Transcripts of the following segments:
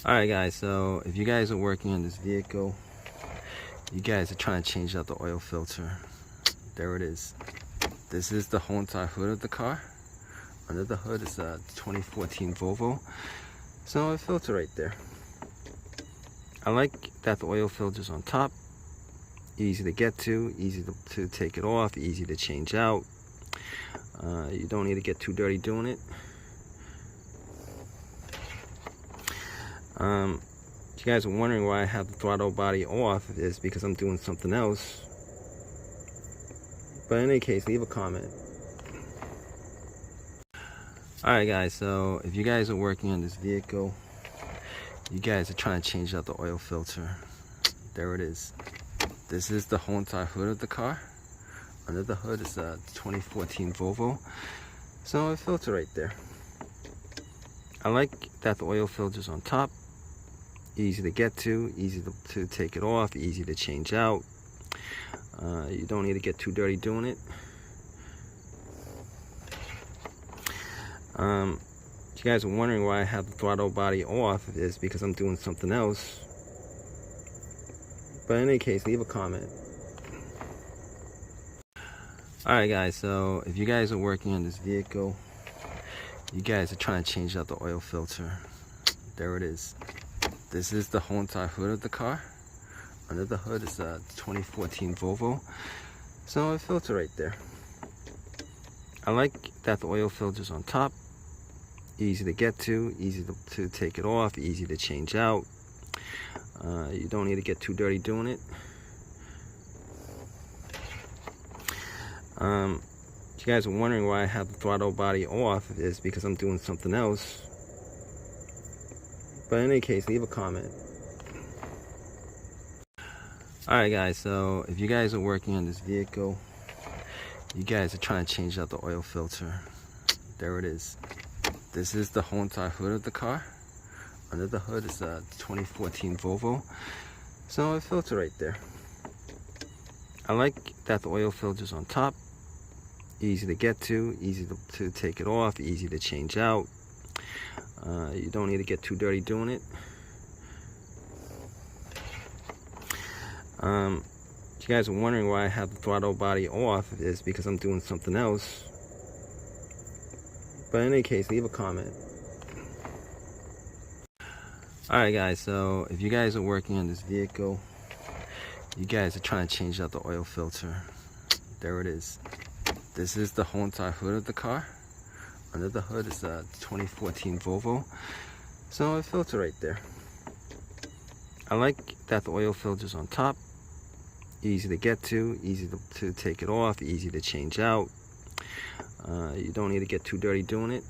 Alright guys, so if you guys are working on this vehicle, you guys are trying to change out the oil filter. There it is. This is the whole entire hood of the car. Under the hood is a 2014 Volvo. So a filter right there. I like that the oil filter's on top. Easy to get to, easy to take it off, easy to change out. You don't need to get too dirty doing it. If you guys are wondering why I have the throttle body off, it's because I'm doing something else. But in any case, leave a comment. Alright guys, so if you guys are working on this vehicle, you guys are trying to change out the oil filter. There it is. This is the whole entire hood of the car. Under the hood is a 2014 Volvo. So a filter right there. I like that the oil filter's on top. Easy to get to, easy to take it off, easy to change out. You don't need to get too dirty doing it. If you guys are wondering why I have the throttle body off, it's because I'm doing something else. But in any case, leave a comment. Alright guys, so if you guys are working on this vehicle, you guys are trying to change out the oil filter. There it is. This is the whole entire hood of the car. Under the hood is a 2014 Volvo. So a filter right there. I like that the oil filter's on top. Easy to get to, easy to take it off, easy to change out. You don't need to get too dirty doing it. If you guys are wondering why I have the throttle body off, it's because I'm doing something else. But in any case, leave a comment. Alright guys, so if you guys are working on this vehicle, you guys are trying to change out the oil filter. There it is. This is the whole entire hood of the car. Under the hood is a 2014 Volvo. So a filter right there. I like that the oil filter's on top. Easy to get to, easy to take it off, easy to change out. You don't need to get too dirty doing it. If you guys are wondering why I have the throttle body off, it's because I'm doing something else. But in any case, leave a comment. Alright guys, so if you guys are working on this vehicle, you guys are trying to change out the oil filter. There it is. This is the whole entire hood of the car. Under the hood is a 2014 Volvo. So a filter right there. I like that the oil filter's on top. Easy to get to, easy to take it off, easy to change out. You don't need to get too dirty doing it.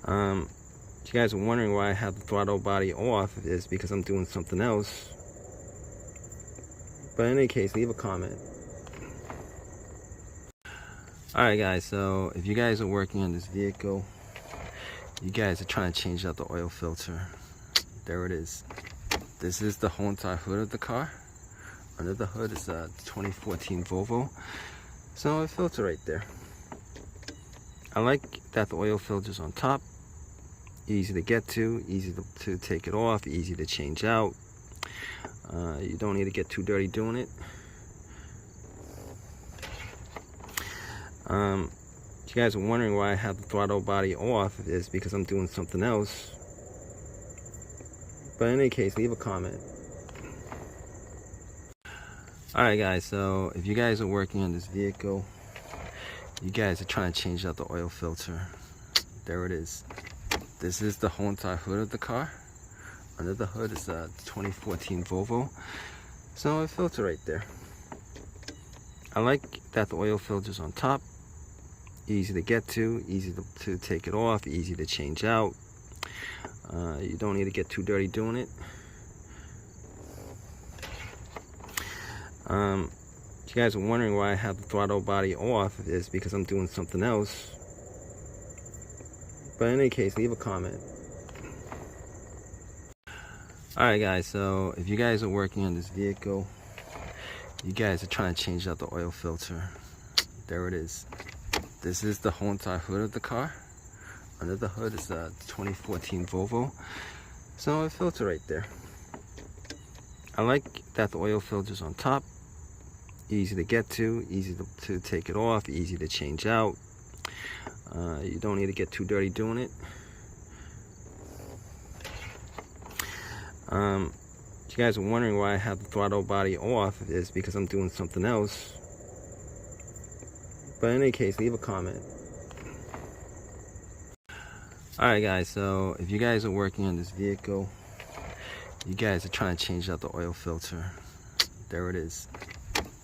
If you guys are wondering why I have the throttle body off, it's because I'm doing something else. But in any case, leave a comment. Alright guys, so if you guys are working on this vehicle, you guys are trying to change out the oil filter. There it is. This is the whole entire hood of the car. Under the hood is a 2014 Volvo. So a filter right there. I like that the oil filter's on top. Easy to get to, easy to take it off, easy to change out. You don't need to get too dirty doing it. If you guys are wondering why I have the throttle body off, it's because I'm doing something else. But in any case, leave a comment. Alright guys, so if you guys are working on this vehicle, you guys are trying to change out the oil filter. There it is. This is the whole entire hood of the car. Under the hood is a 2014 Volvo. So a filter right there. I like that the oil filter's on top. Easy to get to, easy to take it off, easy to change out. You don't need to get too dirty doing it. If you guys are wondering why I have the throttle body off, it's because I'm doing something else. But in any case, leave a comment. Alright guys, so if you guys are working on this vehicle, you guys are trying to change out the oil filter. There it is. This is the whole entire hood of the car. Under the hood is a 2014 Volvo. So a filter right there. I like that the oil filter's on top. Easy to get to, easy to take it off, easy to change out. You don't need to get too dirty doing it. If you guys are wondering why I have the throttle body off, it's because I'm doing something else. But in any case, leave a comment. Alright guys, so if you guys are working on this vehicle, you guys are trying to change out the oil filter. There it is.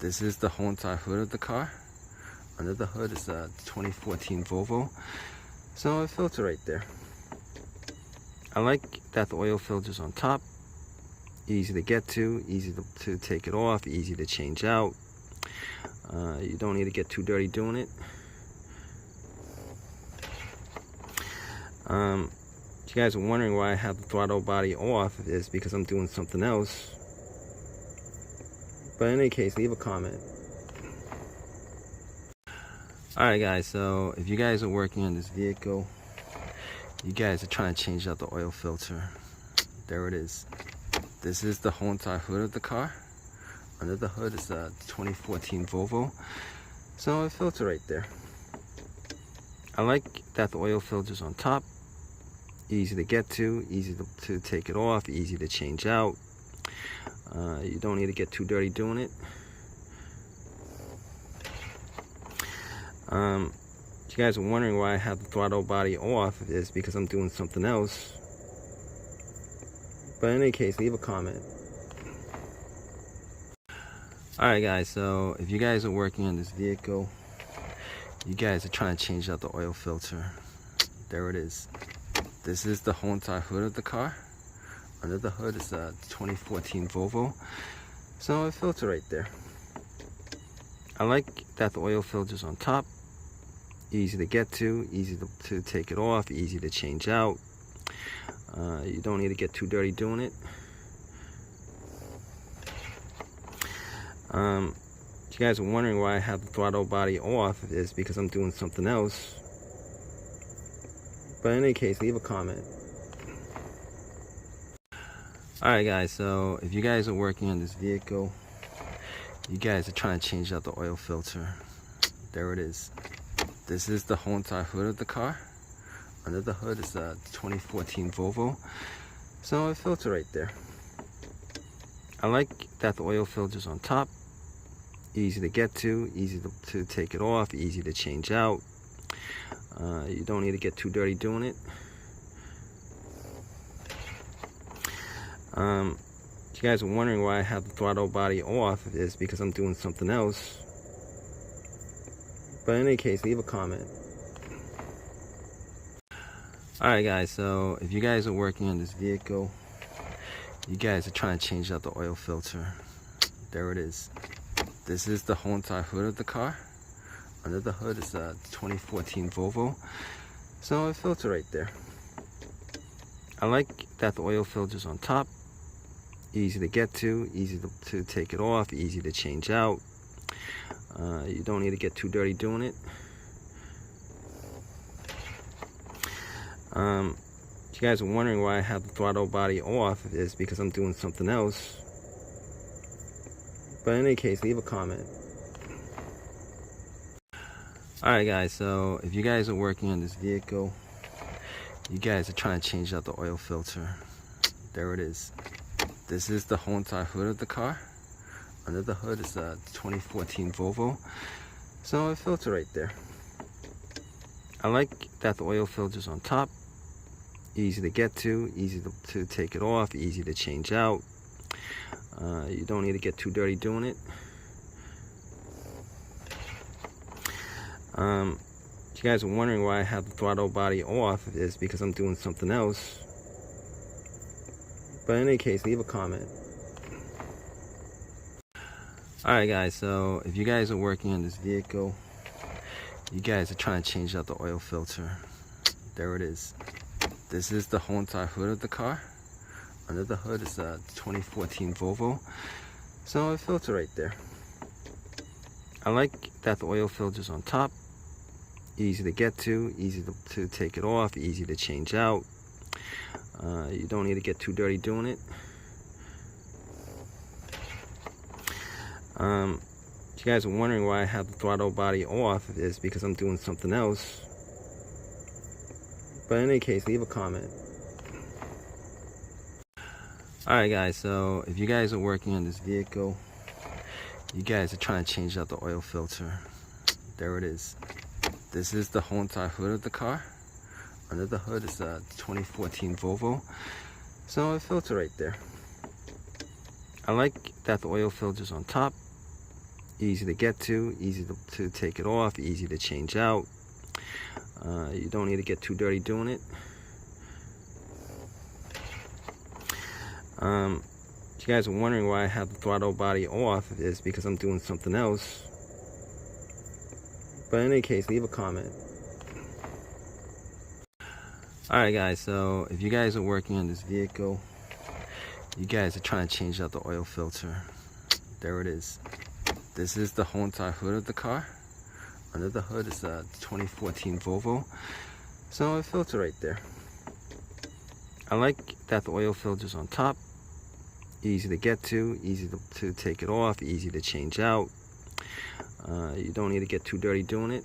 This is the whole entire hood of the car. Under the hood is a 2014 Volvo. So a filter right there. I like that the oil filter's on top. Easy to get to, easy to take it off, easy to change out. You don't need to get too dirty doing it. If you guys are wondering why I have the throttle body off, it's because I'm doing something else. But in any case, leave a comment. Alright guys, so if you guys are working on this vehicle, you guys are trying to change out the oil filter. There it is. This is the whole entire hood of the car. Under the hood is a 2014 Volvo. So a filter right there. I like that the oil filter's on top. Easy to get to, easy to take it off, easy to change out. You don't need to get too dirty doing it. If you guys are wondering why I have the throttle body off, it's because I'm doing something else. But in any case, leave a comment. Alright guys, so if you guys are working on this vehicle, you guys are trying to change out the oil filter. There it is. This is the whole entire hood of the car. Under the hood is a 2014 Volvo. So a filter right there. I like that the oil filter's on top. Easy to get to, easy to take it off, easy to change out. You don't need to get too dirty doing it. If you guys are wondering why I have the throttle body off, it's because I'm doing something else. But in any case, leave a comment. Alright guys, so if you guys are working on this vehicle, you guys are trying to change out the oil filter. There it is. This is the whole entire hood of the car. Under the hood is a 2014 Volvo. So a filter right there. I like that the oil filter's on top. Easy to get to, easy to take it off, easy to change out. You don't need to get too dirty doing it. If you guys are wondering why I have the throttle body off, it's because I'm doing something else. But in any case, leave a comment. Alright guys, so if you guys are working on this vehicle, you guys are trying to change out the oil filter. There it is. This is the whole entire hood of the car. Under the hood is a 2014 Volvo. So a filter right there. I like that the oil filter's on top. Easy to get to, easy to take it off, easy to change out. You don't need to get too dirty doing it. If you guys are wondering why I have the throttle body off, it's because I'm doing something else. But in any case, leave a comment. Alright guys, so if you guys are working on this vehicle, you guys are trying to change out the oil filter. There it is. This is the whole entire hood of the car. Under the hood is a 2014 Volvo. So a filter right there. I like that the oil filter's on top. Easy to get to, easy to take it off, easy to change out. You don't need to get too dirty doing it. If you guys are wondering why I have the throttle body off, it's because I'm doing something else. But in any case, leave a comment. Alright guys, so if you guys are working on this vehicle, you guys are trying to change out the oil filter. There it is. This is the whole entire hood of the car. Under the hood is a 2014 Volvo. So a filter right there. I like that the oil filter's on top. easy to get to, easy to take it off, easy to change out. You don't need to get too dirty doing it. If you guys are wondering why I have the throttle body off, it's because I'm doing something else. But in any case, leave a comment. Alright guys, so if you guys are working on this vehicle, you guys are trying to change out the oil filter. There it is. This is the whole entire hood of the car. Under the hood is a 2014 Volvo. So a filter right there. I like that the oil filter's on top. Easy to get to, easy to take it off, easy to change out. You don't need to get too dirty doing it. If you guys are wondering why I have the throttle body off, it's because I'm doing something else. But in any case, leave a comment. Alright guys, so if you guys are working on this vehicle, you guys are trying to change out the oil filter. There it is. This is the whole entire hood of the car. Under the hood is a 2014 Volvo. So a filter right there. I like that the oil filter's on top. Easy to get to, easy to take it off, easy to change out. You don't need to get too dirty doing it.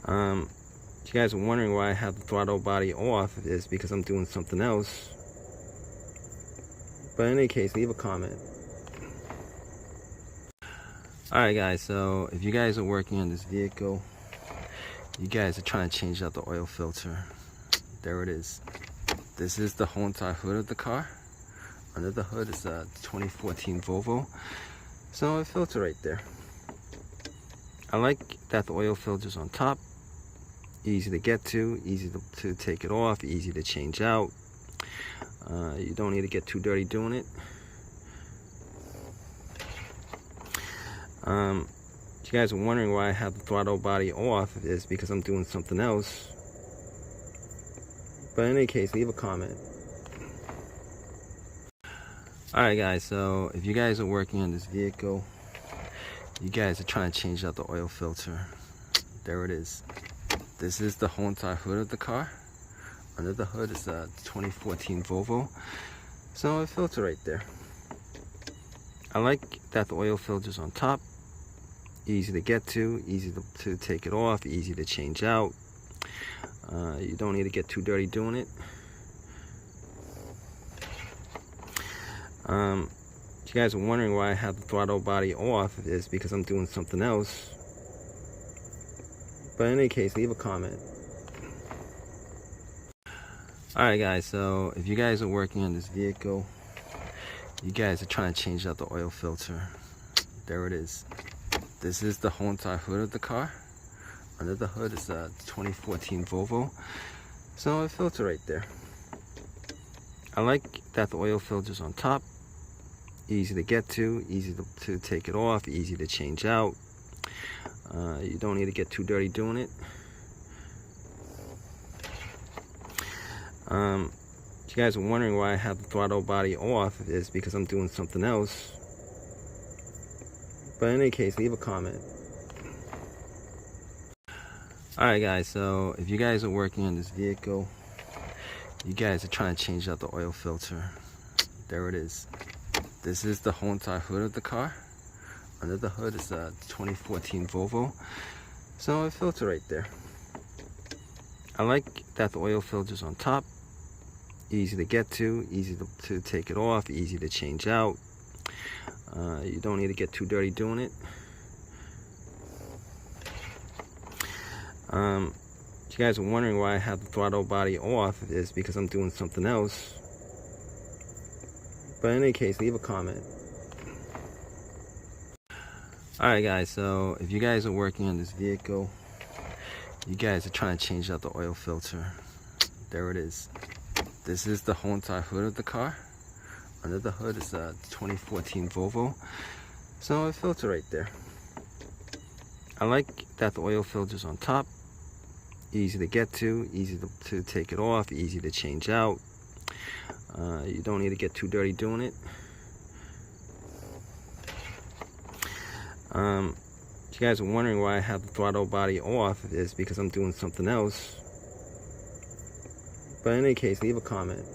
If you guys are wondering why I have the throttle body off, it's because I'm doing something else. But in any case, leave a comment. Alright guys, so if you guys are working on this vehicle, you guys are trying to change out the oil filter. There it is. This is the whole entire hood of the car. Under the hood is a 2014 Volvo. So a filter right there. I like that the oil filter's on top. Easy to get to, easy to take it off, easy to change out. You don't need to get too dirty doing it. If you guys are wondering why I have the throttle body off, it's because I'm doing something else. But in any case, leave a comment. Alright guys, so if you guys are working on this vehicle, you guys are trying to change out the oil filter. There it is. This is the whole entire hood of the car. Under the hood is a 2014 Volvo. So a filter right there. I like that the oil filter's on top. Easy to get to, easy to take it off, easy to change out. You don't need to get too dirty doing it. If you guys are wondering why I have the throttle body off, it's because I'm doing something else. But in any case, leave a comment. Alright guys, so if you guys are working on this vehicle, you guys are trying to change out the oil filter. There it is. This is the whole entire hood of the car. Under the hood is a 2014 Volvo. So a filter right there. I like that the oil filter's on top. Easy to get to, easy to take it off, easy to change out. You don't need to get too dirty doing it. If you guys are wondering why I have the throttle body off, it's because I'm doing something else. But in any case, leave a comment. Alright guys, so if you guys are working on this vehicle, you guys are trying to change out the oil filter. There it is. This is the whole entire hood of the car. Under the hood is a 2014 Volvo. So a filter right there. I like that the oil filter's on top. Easy to get to, easy to take it off, easy to change out. You don't need to get too dirty doing it. If you guys are wondering why I have the throttle body off, it's because I'm doing something else. But in any case, leave a comment. Alright guys, so if you guys are working on this vehicle, you guys are trying to change out the oil filter. There it is. This is the whole entire hood of the car. Under the hood is a 2014 Volvo. So a filter right there. I like that the oil filter's on top. Easy to get to, easy to take it off, easy to change out. You don't need to get too dirty doing it. If If you guys are wondering why I have the throttle body off, it's because I'm doing something else. But in any case, leave a comment.